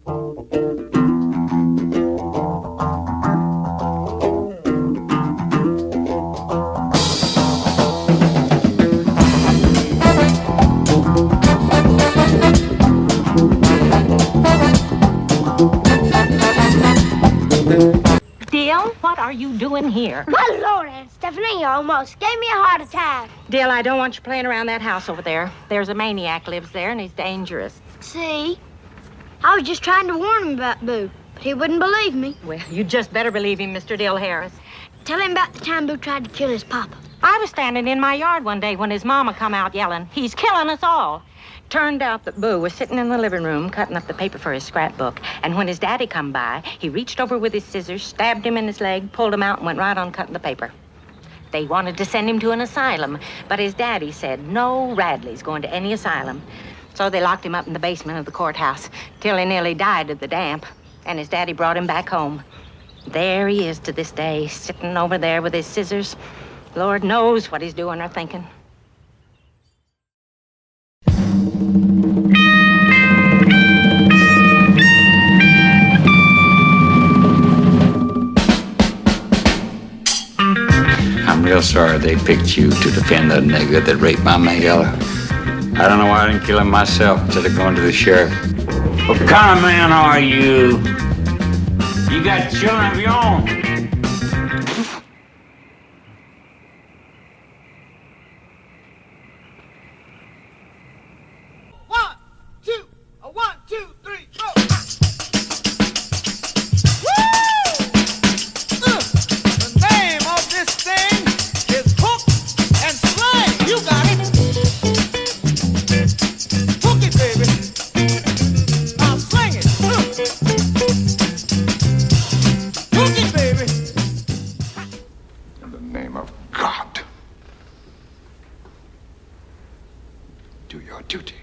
Dill, what are you doing here? My Lord, Aunt Stephanie, you almost gave me a heart attack. Dill, I don't want you playing around that house over there. There's a maniac lives there, and he's dangerous. See? I was just trying to warn him about Boo, but he wouldn't believe me. Well, you just better believe him, Mr. Dill Harris. Tell him about the time Boo tried to kill his papa. I was standing in my yard one day when his mama come out yelling, "He's killing us all." Turned out that Boo was sitting in the living room cutting up the paper for his scrapbook, and when his daddy come by, he reached over with his scissors, stabbed him in his leg, pulled him out, and went right on cutting the paper. They wanted to send him to an asylum, but his daddy said, "No Radley's going to any asylum." So they locked him up in the basement of the courthouse till he nearly died of the damp, and his daddy brought him back home. There he is to this day, sitting over there with his scissors. Lord knows what he's doing or thinking. I'm real sorry they picked you to defend a nigger that raped my Miguel. I don't know why I didn't kill him myself instead of going to the sheriff. What kind of man are you? You got children of your own. One, two, three, go! The name of this thing is hook and slang. You got it. Hook it, baby. Now sling it. Hook it, baby. In the name of God, do your duty.